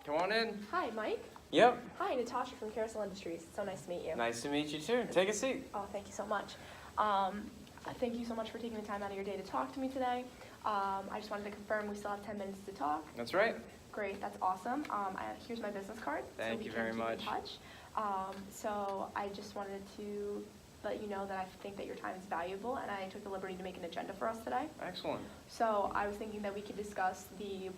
Come on in. Hi, Mike. Yep. Hi, Natasha from Carousel Industries. So nice to meet you. Nice to meet you too. Take a seat. Oh, thank you so much. Thank you so much for taking the time out of your day to talk to me today. I just wanted to confirm we still have 10 minutes to talk. That's right. Great, that's awesome. Here's my business card. Thank you very much. So we can keep in touch. So I just wanted to let you know that I think that your time is valuable, and I took the liberty to make an agenda for us today. Excellent. So I was thinking that we could discuss the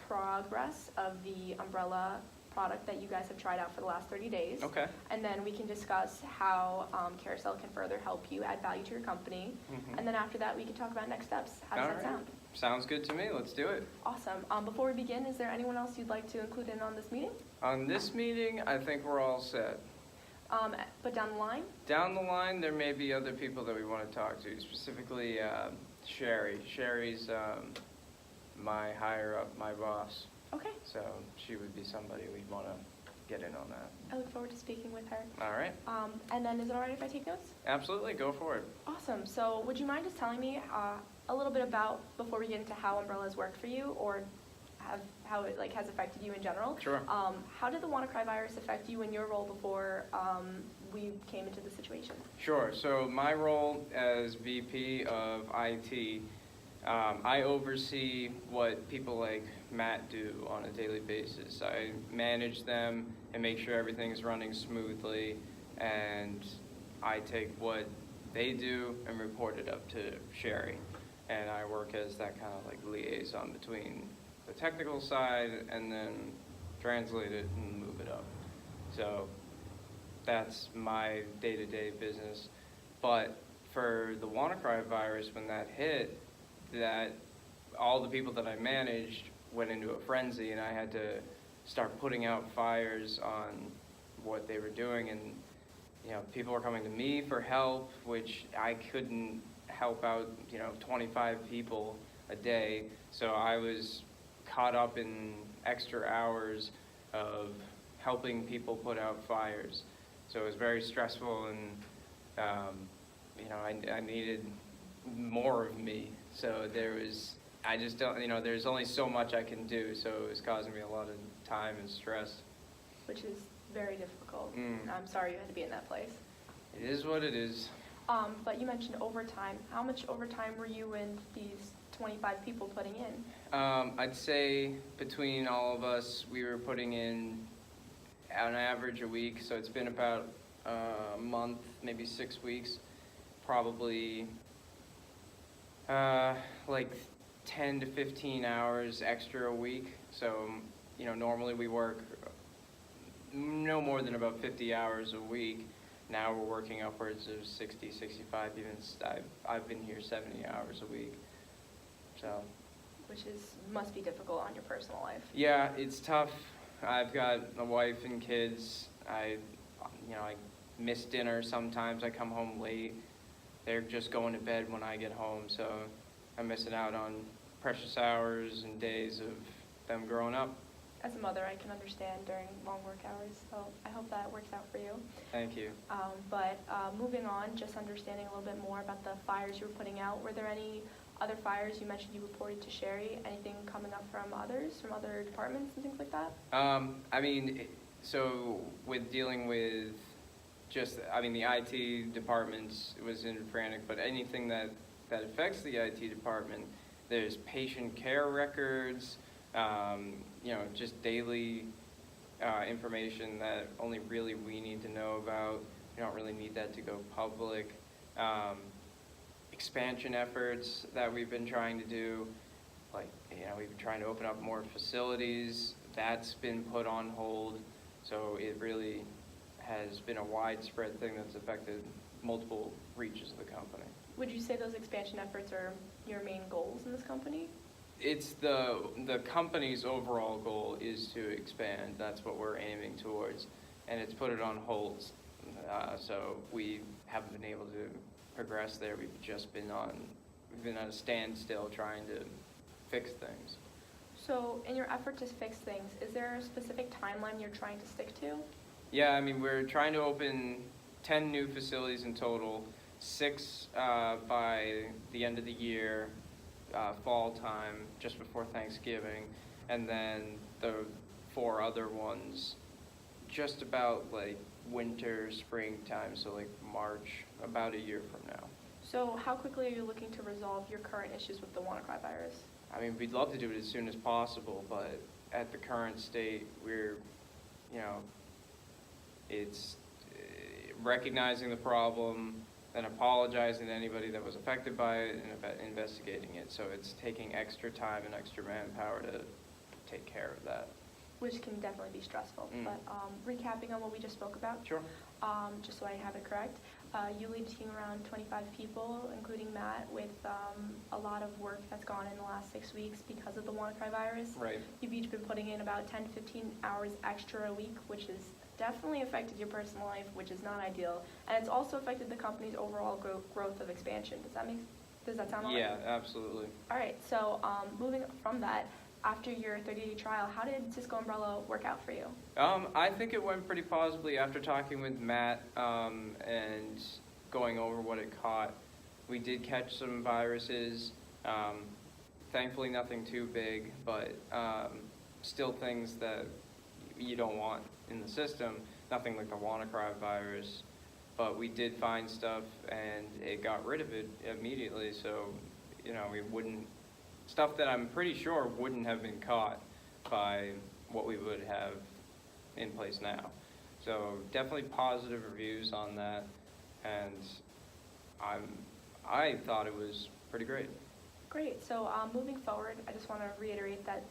progress of the umbrella product that you guys have tried out for the last 30 days. Okay. And then we can discuss how Carousel can further help you add value to your company. And then after that, we can talk about next steps. How does that sound? Sounds good to me. Let's do it. Awesome. Before we begin, is there anyone else you'd like to include in on this meeting? On this meeting, I think we're all set. But down the line? Down the line, there may be other people that we want to talk to, specifically Sherry. Sherry's my higher up, my boss. Okay. So she would be somebody we'd want to get in on that. I look forward to speaking with her. All right. And then is it all right if I take notes? Absolutely. Go for it. Awesome. So would you mind just telling me a little bit about, before we get into how umbrellas work for you, or how it has affected you in general? Sure. How did the WannaCry virus affect you in your role before we came into the situation? Sure. So my role as VP of IT, I oversee what people like Matt do on a daily basis. I manage them and make sure everything's running smoothly, and I take what they do and report it up to Sherry. And I work as that kind of liaison between the technical side and then translate it and move it up. So that's my day-to-day business. But for the WannaCry virus, when that hit, that all the people that I managed went into a frenzy, and I had to start putting out fires on what they were doing. And people were coming to me for help, which I couldn't help out 25 people a day. So I was caught up in extra hours of helping people put out fires. So it was very stressful, and I needed more of me. So I just don't, there's only so much I can do. So it was causing me a lot of time and stress. Which is very difficult. I'm sorry you had to be in that place. It is what it is. But you mentioned overtime. How much overtime were you and these 25 people putting in? I'd say between all of us, we were putting in on average a week. So it's been about a month, maybe 6 weeks, probably 10 to 15 hours extra a week. So, normally we work no more than about 50 hours a week. Now we're working upwards of 60, 65, even I've been here 70 hours a week. So, which must be difficult on your personal life. Yeah, it's tough. I've got a wife and kids. I miss dinner sometimes. I come home late. They're just going to bed when I get home, so I'm missing out on precious hours and days of them growing up. As a mother, I can understand during long work hours, so I hope that works out for you. Thank you. But moving on, just understanding a little bit more about the fires you were putting out. Were there any other fires? You mentioned you reported to Sherry. Anything coming up from others, from other departments and things like that? So with dealing with the IT departments was in frantic, but anything that affects the IT department, there's patient care records, just daily information that only really we need to know about. You don't really need that to go public. Expansion efforts that we've been trying to do, we've been trying to open up more facilities. That's been put on hold. So it really has been a widespread thing that's affected multiple reaches of the company. Would you say those expansion efforts are your main goals in this company? It's the company's overall goal is to expand. That's what we're aiming towards, and it's put it on hold. So we haven't been able to progress there. We've been at a standstill trying to fix things. So in your effort to fix things, is there a specific timeline you're trying to stick to? Yeah, we're trying to open 10 new facilities in total, 6 by the end of the year, fall time, just before Thanksgiving, and then the 4 other ones just about like winter, springtime, so like March, about a year from now. So how quickly are you looking to resolve your current issues with the WannaCry virus? I mean, we'd love to do it as soon as possible, but at the current state, we're, you know, it's recognizing the problem, then apologizing to anybody that was affected by it, and investigating it. So it's taking extra time and extra manpower to take care of that. Which can definitely be stressful. Mm. But recapping on what we just spoke about, Sure. just so I have it correct, you lead a team around 25 people, including Matt, with a lot of work that's gone in the last 6 weeks because of the WannaCry virus. Right. You've each been putting in about 10 to 15 hours extra a week, which has definitely affected your personal life, which is not ideal. And it's also affected the company's overall growth of expansion. Does that sound all right? Yeah, absolutely. All right, so moving from that, after your 30-day trial, how did Cisco Umbrella work out for you? I think it went pretty positively after talking with Matt and going over what it caught. We did catch some viruses, thankfully nothing too big, but still things that you don't want in the system, nothing like the WannaCry virus. But we did find stuff and it got rid of it immediately, so you know, we wouldn't, stuff that I'm pretty sure wouldn't have been caught by what we would have in place now. So definitely positive reviews on that, and I thought it was pretty great. Great. So moving forward, I just want to reiterate that,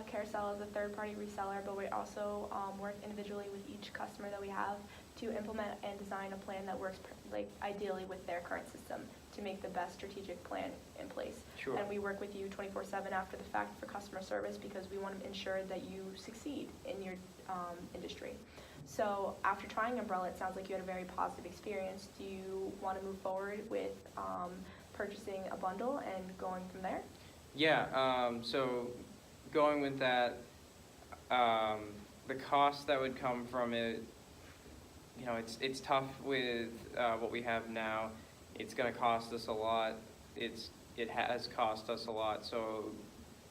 Carousel is a third-party reseller, but we also work individually with each customer that we have to implement and design a plan that works ideally with their current system to make the best strategic plan in place. Sure. And we work with you 24/7 after the fact for customer service because we want to ensure that you succeed in your industry. So after trying Umbrella, it sounds like you had a very positive experience. Do you want to move forward with purchasing a bundle and going from there? Yeah, so going with that, the cost that would come from it, you know, it's tough with what we have now. It's going to cost us a lot. It has cost us a lot, so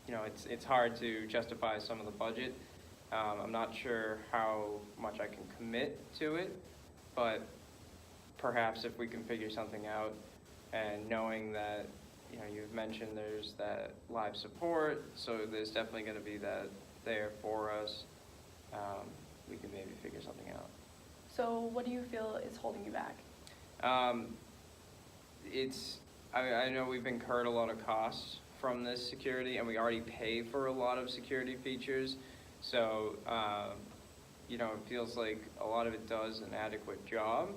you know, it's hard to justify some of the budget. I'm not sure how much I can commit to it, but perhaps if we can figure something out, and knowing that, you know, you've mentioned there's that live support, so there's definitely going to be that there for us. We can maybe figure something out. So what do you feel is holding you back? I know we've incurred a lot of costs from this security, and we already pay for a lot of security features. So, you know, it feels like a lot of it does an adequate job.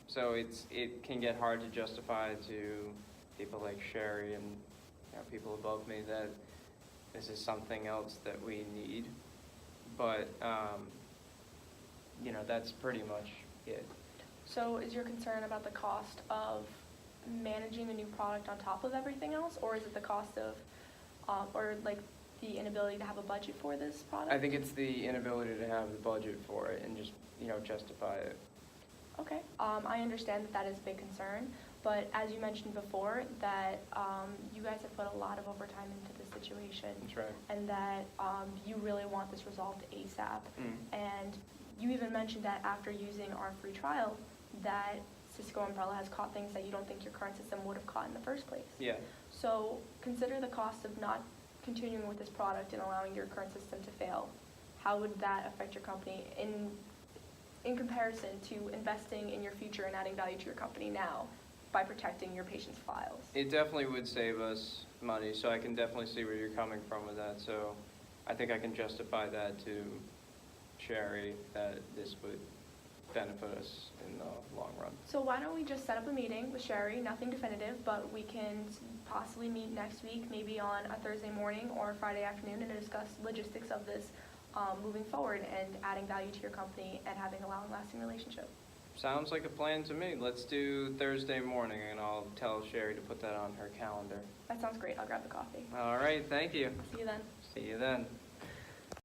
So it can get hard to justify to people like Sherry and, you know, people above me that this is something else that we need. But, you know, that's pretty much it. So is your concern about the cost of managing the new product on top of everything else, or is it the cost of, or like the inability to have a budget for this product? I think it's the inability to have the budget for it and just, you know, justify it. Okay, I understand that that is a big concern, but as you mentioned before, that you guys have put a lot of overtime into this situation. That's right. And that you really want this resolved ASAP. Mm. And you even mentioned that after using our free trial, that Cisco Umbrella has caught things that you don't think your current system would have caught in the first place. Yeah. So consider the cost of not continuing with this product and allowing your current system to fail. How would that affect your company in comparison to investing in your future and adding value to your company now by protecting your patients' files? It definitely would save us money, so I can definitely see where you're coming from with that. So I think I can justify that to Sherry, that this would benefit us in the long run. So why don't we just set up a meeting with Sherry, nothing definitive, but we can possibly meet next week, maybe on a Thursday morning or Friday afternoon, and discuss logistics of this moving forward and adding value to your company and having a long-lasting relationship. Sounds like a plan to me. Let's do Thursday morning, and I'll tell Sherry to put that on her calendar. That sounds great. I'll grab the coffee. All right, thank you. See you then. See you then.